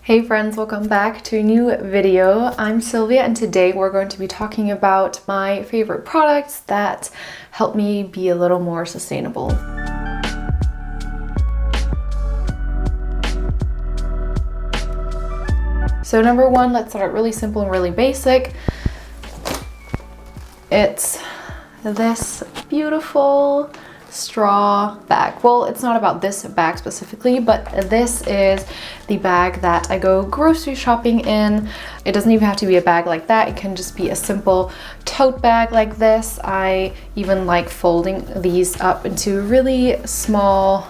Hey friends, welcome back to a new video. I'm Sylvia and today we're going to be talking about my favorite products that help me be a little more sustainable. So number one, let's start really simple and really basic. It's this beautiful straw bag. Well, it's not about this bag specifically, but this is the bag that I go grocery shopping in. It doesn't even have to be a bag like that. It can just be a simple tote bag like this. I even like folding these up into really small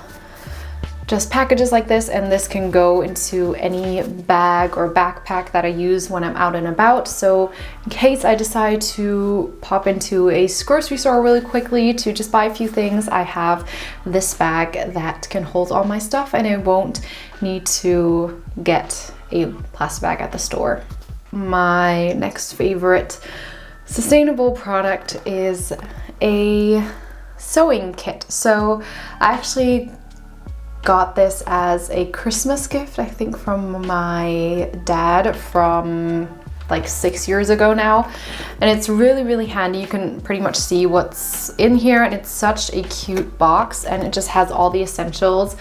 just packages like this, and this can go into any bag or backpack that I use when I'm out and about. So in case I decide to pop into a grocery store really quickly to just buy a few things, I have this bag that can hold all my stuff and I won't need to get a plastic bag at the store. My next favorite sustainable product is a sewing kit. So I actually got this as a Christmas gift, I think from my dad from like 6 years ago now. And it's really handy. You can pretty much see what's in here and it's such a cute box and it just has all the essentials.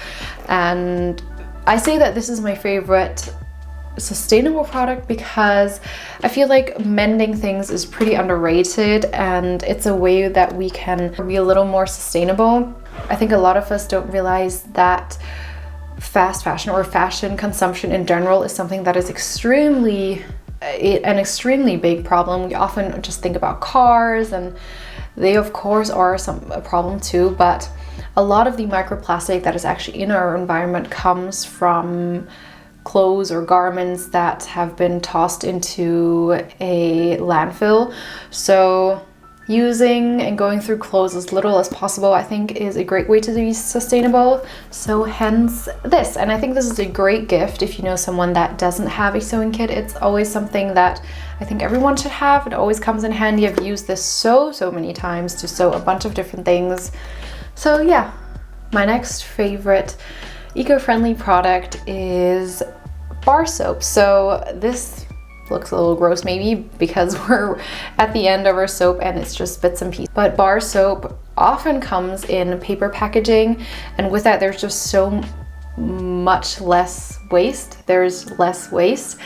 And I say that this is my favorite sustainable product because I feel like mending things is pretty underrated and it's a way that we can be a little more sustainable. I think a lot of us don't realize that fast fashion or fashion consumption in general is something that is an extremely big problem. We often just think about cars, and they of course are a problem too, but a lot of the microplastic that is actually in our environment comes from clothes or garments that have been tossed into a landfill. So using and going through clothes as little as possible, I think, is a great way to be sustainable. So hence this. And I think this is a great gift if you know someone that doesn't have a sewing kit. It's always something that I think everyone should have. It always comes in handy. I've used this so many times to sew a bunch of different things. So yeah, my next favorite eco-friendly product is bar soap. So this looks a little gross maybe because we're at the end of our soap and it's just bits and pieces. But bar soap often comes in paper packaging, and with that there's just so much less waste. There's less waste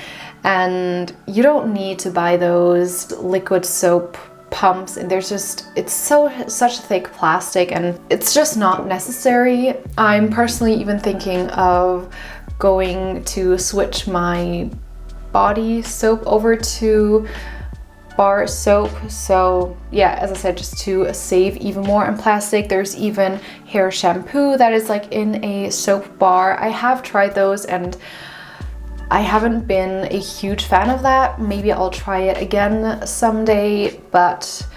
and you don't need to buy those liquid soap pumps, and it's such thick plastic and it's just not necessary. I'm personally even thinking of going to switch my body soap over to bar soap. So yeah, as I said, just to save even more on plastic. There's even hair shampoo that is like in a soap bar. I have tried those and I haven't been a huge fan of that. Maybe I'll try it again someday, but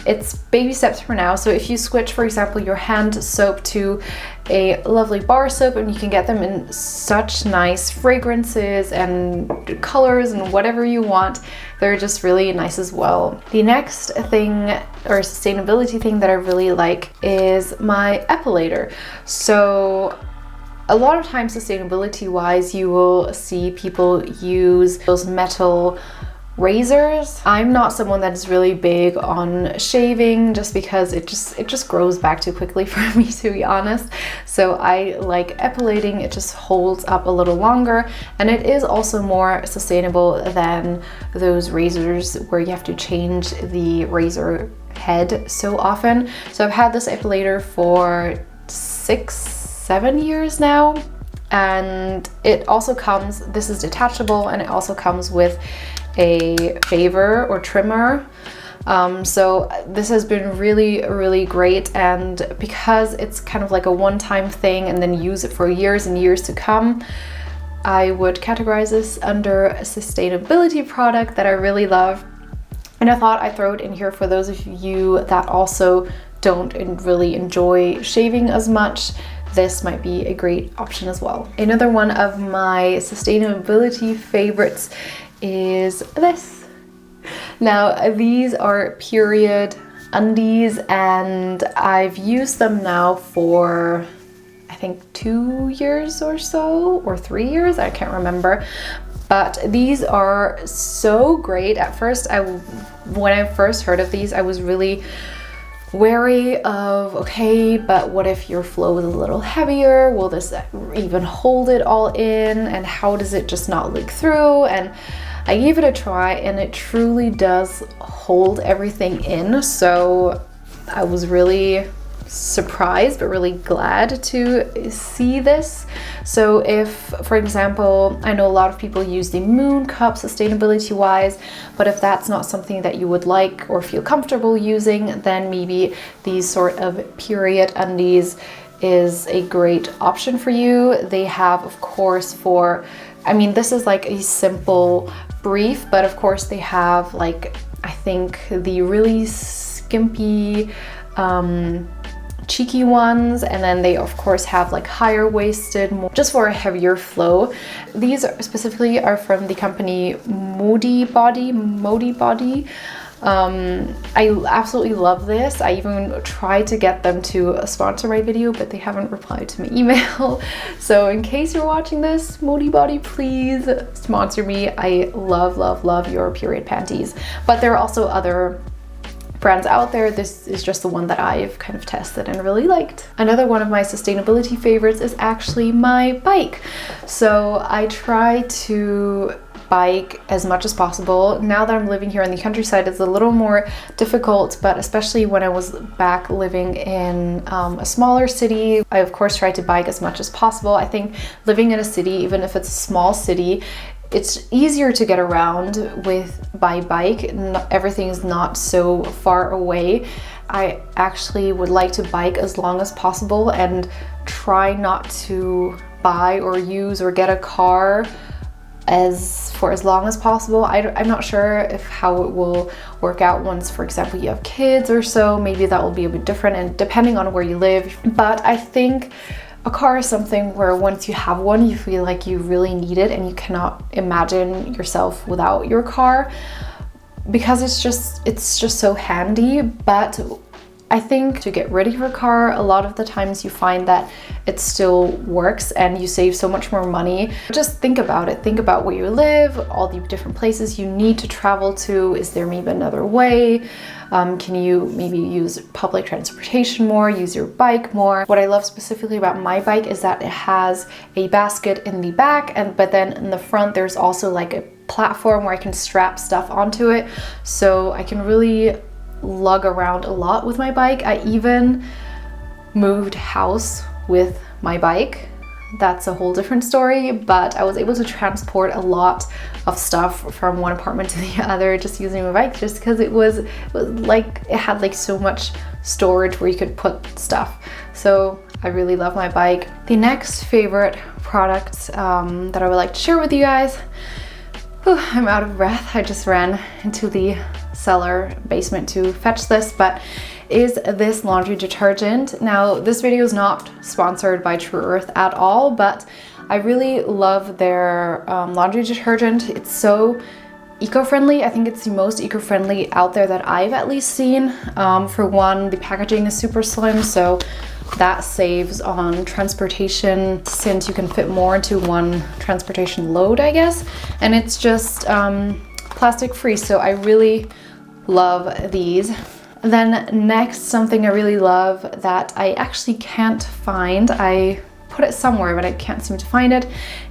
it's baby steps for now. So if you switch, for example, your hand soap to a lovely bar soap, and you can get them in such nice fragrances and colors and whatever you want, they're just really nice as well. The next thing or sustainability thing that I really like is my Epilator. So a lot of times sustainability wise, you will see people use those metal razors. I'm not someone that's really big on shaving just because it just grows back too quickly for me, to be honest. So I like epilating. It just holds up a little longer and it is also more sustainable than those razors where you have to change the razor head so often. So I've had this Epilator for 6-7 years now, and it also comes, this is detachable, and it also comes with a shaver or trimmer. So this has been really great, and because it's kind of like a one-time thing and then use it for years and years to come, I would categorize this under a sustainability product that I really love. And I thought I'd throw it in here for those of you that also don't really enjoy shaving as much. This might be a great option as well. Another one of my sustainability favorites is this. Now these are period undies and I've used them now for I think think 2 years or so, or 3 years, I can't remember. But these are so great. At first, when I first heard of these, I was really wary of, okay, but what if your flow is a little heavier? Will this even hold it all in? And how does it just not leak through? And I gave it a try, and it truly does hold everything in. So I was really surprised but really glad to see this. So if, for example, I know a lot of people use the Moon Cup sustainability wise, but if that's not something that you would like or feel comfortable using, then maybe these sort of period undies is a great option for you. They have, of course, this is like a simple brief, but of course they have, like, I think the really skimpy cheeky ones, and then they of course have like higher waisted, just for a heavier flow. These specifically are from the company Modibodi. I absolutely love this. I even tried to get them to sponsor my video, but they haven't replied to my email. So in case you're watching this, Modibodi, please sponsor me. I love your period panties. But there are also other brands out there. This is just the one that I've kind of tested and really liked. Another one of my sustainability favorites is actually my bike. So I try to bike as much as possible. Now that I'm living here in the countryside, it's a little more difficult, but especially when I was back living in a smaller city, I of course tried to bike as much as possible. I think living in a city, even if it's a small city, it's easier to get around by bike. Everything is not so far away. I actually would like to bike as long as possible and try not to buy or use or get a car for as long as possible. I'm not sure how it will work out once, for example, you have kids or so. Maybe that will be a bit different, and depending on where you live. But I think a car is something where once you have one, you feel like you really need it, and you cannot imagine yourself without your car, because it's just so handy. But I think to get rid of your car, a lot of the times you find that it still works and you save so much more money. Just think about it. Think about where you live, all the different places you need to travel to. Is there maybe another way? Can you maybe use public transportation more, use your bike more? What I love specifically about my bike is that it has a basket in the back, but then in the front there's also like a platform where I can strap stuff onto it. So I can really lug around a lot with my bike. I even moved house with my bike. That's a whole different story, but I was able to transport a lot of stuff from one apartment to the other just using my bike, just because it had like so much storage where you could put stuff. So I really love my bike. The next favorite product that I would like to share with you guys, I'm out of breath. I just ran into the cellar basement to fetch this, but is this laundry detergent. Now, this video is not sponsored by Tru Earth at all, but I really love their laundry detergent. It's so eco-friendly. I think it's the most eco-friendly out there that I've at least seen. For one, the packaging is super slim, so that saves on transportation, since you can fit more into one transportation load, I guess. And it's just plastic free, so I really love these. Then next, something I really love that I actually can't find, I put it somewhere but I can't seem to find it,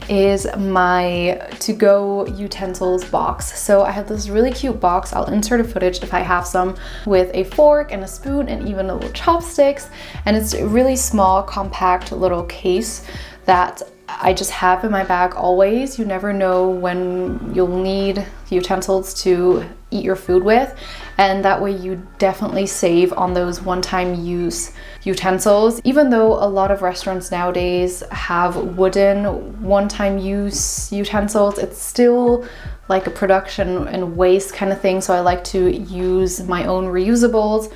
is my to-go utensils box. So I have this really cute box, I'll insert a footage if I have some, with a fork and a spoon and even little chopsticks, and it's a really small, compact little case that I just have in my bag always. You never know when you'll need utensils to eat your food with, and that way you definitely save on those one-time use utensils. Even though a lot of restaurants nowadays have wooden one-time use utensils, it's still like a production and waste kind of thing, so I like to use my own reusables,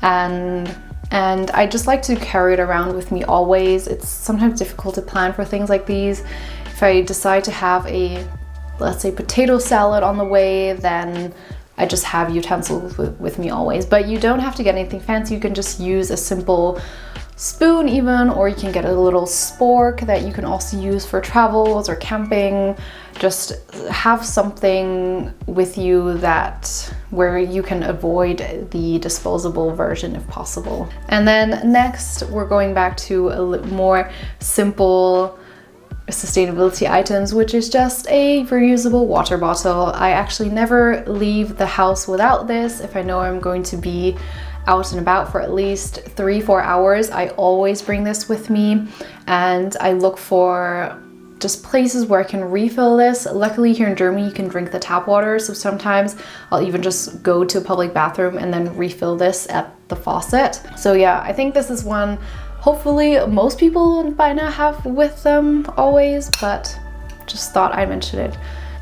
and I just like to carry it around with me always. It's sometimes difficult to plan for things like these. If I decide to have a, let's say, potato salad on the way, then I just have utensils with me always. But you don't have to get anything fancy. You can just use a simple spoon even, or you can get a little spork that you can also use for travels or camping. Just have something with you that where you can avoid the disposable version if possible. And then next we're going back to a little more simple sustainability items, which is just a reusable water bottle. I actually never leave the house without this. If I know I'm going to be out and about for at least 3-4 hours, I always bring this with me, and I look for just places where I can refill this. Luckily here in Germany you can drink the tap water, so sometimes I'll even just go to a public bathroom and then refill this at the faucet. So yeah, I think this is one hopefully most people by now have with them always, but just thought I'd mention it.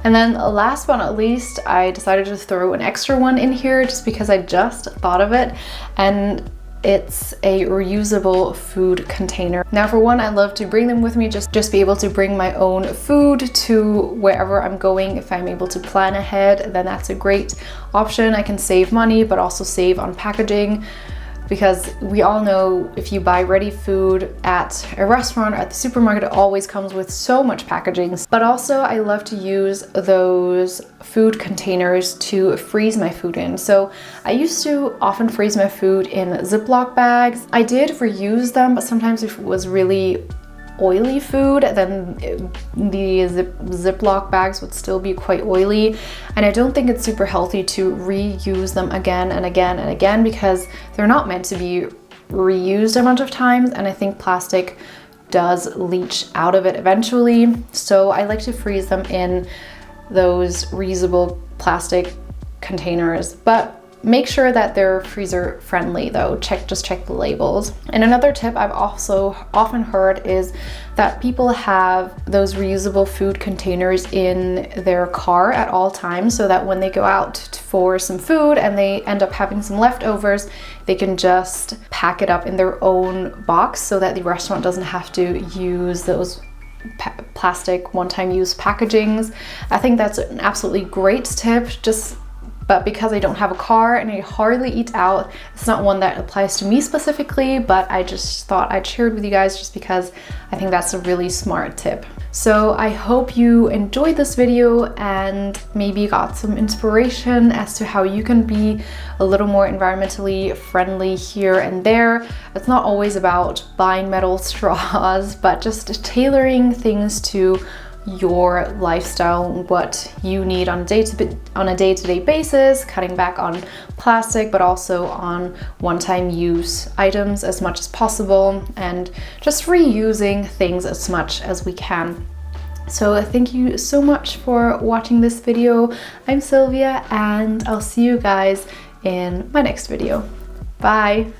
And then last but not least, I decided to throw an extra one in here just because I just thought of it, and it's a reusable food container. Now for one, I love to bring them with me, just be able to bring my own food to wherever I'm going. If I'm able to plan ahead, then that's a great option. I can save money, but also save on packaging, because we all know if you buy ready food at a restaurant or at the supermarket, it always comes with so much packaging. But also I love to use those food containers to freeze my food in. So I used to often freeze my food in Ziploc bags. I did reuse them, but sometimes if it was really oily food, then the Ziploc bags would still be quite oily, and I don't think it's super healthy to reuse them again and again and again, because they're not meant to be reused a bunch of times, and I think plastic does leach out of it eventually. So I like to freeze them in those reusable plastic containers, but make sure that they're freezer friendly though. Just check the labels. And another tip I've also often heard is that people have those reusable food containers in their car at all times, so that when they go out for some food and they end up having some leftovers, they can just pack it up in their own box so that the restaurant doesn't have to use those plastic one-time use packagings. I think that's an absolutely great tip, but because I don't have a car and I hardly eat out, it's not one that applies to me specifically, but I just thought I'd share it with you guys just because I think that's a really smart tip. So I hope you enjoyed this video and maybe got some inspiration as to how you can be a little more environmentally friendly here and there. It's not always about buying metal straws, but just tailoring things to your lifestyle, what you need on a day-to-day basis, cutting back on plastic, but also on one-time use items as much as possible, and just reusing things as much as we can. So thank you so much for watching this video. I'm Sylvia, and I'll see you guys in my next video. Bye!